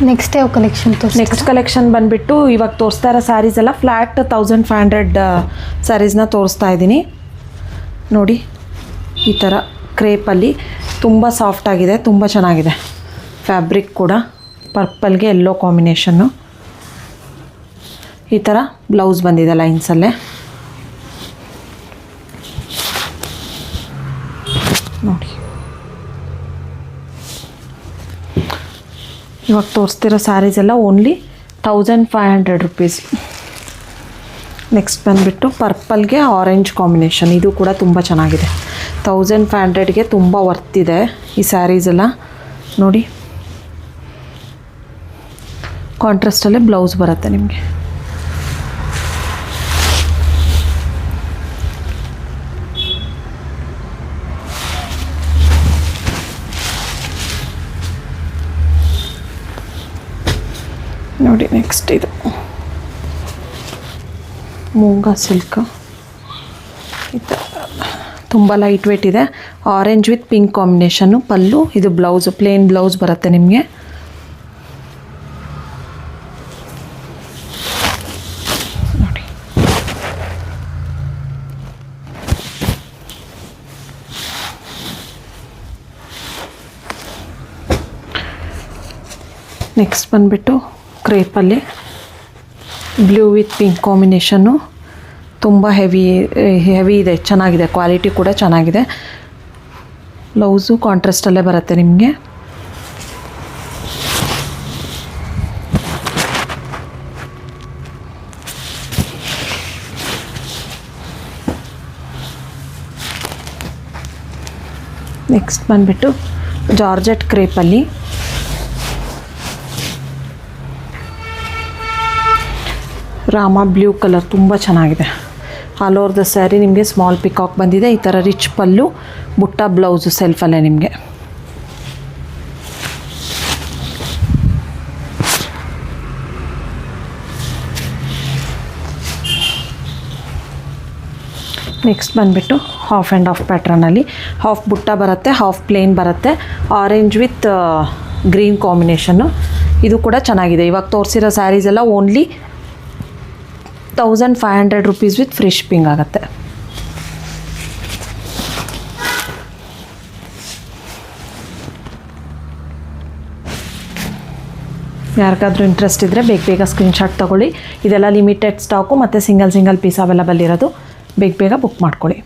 Next ಯಾವ collection next collection ಬಂದುಬಿಟ್ಟು ಇವಾಗ ತೋರಿಸ್ತಾ ಇರೋ ಸ್ಯಾರೀಸ್ ಎಲ್ಲ ಫ್ಲ್ಯಾಟ್ 1500 ಸ್ಯಾರೀಸ್ನ ತೋರಿಸ್ತಾ ಇದ್ದೀನಿ ನೋಡಿ. ಈ ಥರ ಕ್ರೇಪಲ್ಲಿ ತುಂಬ ಸಾಫ್ಟಾಗಿದೆ, ತುಂಬ ಚೆನ್ನಾಗಿದೆ. ಫ್ಯಾಬ್ರಿಕ್ ಕೂಡ ಪರ್ಪಲ್ಗೆ ಎಲ್ಲೋ ಕಾಂಬಿನೇಷನ್ನು. ಈ ಥರ ಬ್ಲೌಸ್ ಬಂದಿದೆ ಲೈನ್ಸಲ್ಲೇ ನೋಡಿ. ಇವಾಗ ತೋರಿಸ್ತಿರೋ ಸ್ಯಾರೀಸ್ ಎಲ್ಲ ಓನ್ಲಿ 1500 ರುಪೀಸ್. ನೆಕ್ಸ್ಟ್ ಬಂದುಬಿಟ್ಟು ಪರ್ಪಲ್ಗೆ ಆರೆಂಜ್ ಕಾಂಬಿನೇಷನ್, ಇದು ಕೂಡ ತುಂಬ ಚೆನ್ನಾಗಿದೆ. 1500ಗೆ ತುಂಬ ವರ್ತಿದೆ ಈ ಸ್ಯಾರೀಸ್ ಎಲ್ಲ ನೋಡಿ. ಕಾಂಟ್ರಾಸ್ಟಲ್ಲೇ ಬ್ಲೌಸ್ ಬರುತ್ತೆ ನಿಮಗೆ. ನೋಡಿ ನೆಕ್ಸ್ಟ್ ಇದು ಮೂಂಗಾ ಸಿಲ್ಕ್, ಈ ಥರ ತುಂಬ ಲೈಟ್ ವೇಟ್ ಇದೆ. ಆರೆಂಜ್ ವಿತ್ ಪಿಂಕ್ ಕಾಂಬಿನೇಷನ್ನು ಪಲ್ಲು, ಇದು ಬ್ಲೌಸು ಪ್ಲೇನ್ ಬ್ಲೌಸ್ ಬರುತ್ತೆ ನಿಮಗೆ. ನೋಡಿ ನೆಕ್ಸ್ಟ್ ಬಂದುಬಿಟ್ಟು ಕ್ರೇಪಲ್ಲಿ ಬ್ಲೂ ವಿತ್ ಪಿಂಕ್ ಕಾಂಬಿನೇಷನ್ನು, ತುಂಬ ಹೆವಿ ಇದೆ, ಚೆನ್ನಾಗಿದೆ. ಕ್ವಾಲಿಟಿ ಕೂಡ ಚೆನ್ನಾಗಿದೆ. ಬ್ಲೌಸು ಕಾಂಟ್ರಾಸ್ಟಲ್ಲೇ ಬರುತ್ತೆ ನಿಮಗೆ. ನೆಕ್ಸ್ಟ್ ಬಂದುಬಿಟ್ಟು ಜಾರ್ಜೆಟ್ ಕ್ರೇಪಲ್ಲಿ ರಾಮ ಬ್ಲೂ ಕಲರ್, ತುಂಬ ಚೆನ್ನಾಗಿದೆ. ಆಲ್ ಓವರ್ ದ ಸ್ಯಾರಿ ನಿಮಗೆ ಸ್ಮಾಲ್ ಪಿಕಾಕ್ ಬಂದಿದೆ. ಈ ಥರ ರಿಚ್ ಪಲ್ಲು, ಬುಟ್ಟ ಬ್ಲೌಸು ಸೆಲ್ಫಲ್ಲೇ ನಿಮಗೆ. ನೆಕ್ಸ್ಟ್ ಬಂದುಬಿಟ್ಟು ಹಾಫ್ ಆ್ಯಂಡ್ ಹಾಫ್ ಪ್ಯಾಟ್ರನಲ್ಲಿ, ಹಾಫ್ ಬುಟ್ಟ ಬರುತ್ತೆ, ಹಾಫ್ ಪ್ಲೇನ್ ಬರುತ್ತೆ. ಆರೆಂಜ್ ವಿತ್ ಗ್ರೀನ್ ಕಾಂಬಿನೇಷನ್ನು, ಇದು ಕೂಡ ಚೆನ್ನಾಗಿದೆ. ಇವಾಗ ತೋರಿಸಿರೋ ಸ್ಯಾರೀಸ್ ಎಲ್ಲ only 1500 rupees with free shipping ಆಗುತ್ತೆ. ಯಾರಿಗಾದ್ರೂ ಇಂಟ್ರೆಸ್ಟ್ ಇದ್ದರೆ ಬೇಗ ಸ್ಕ್ರೀನ್ಶಾಟ್ ತೊಗೊಳ್ಳಿ. ಇದೆಲ್ಲ ಲಿಮಿಟೆಡ್ ಸ್ಟಾಕು ಮತ್ತು ಸಿಂಗಲ್ ಪೀಸ್ ಅವೈಲಬಲ್ ಇರೋದು. ಬೇಗ ಬುಕ್ ಮಾಡ್ಕೊಳ್ಳಿ.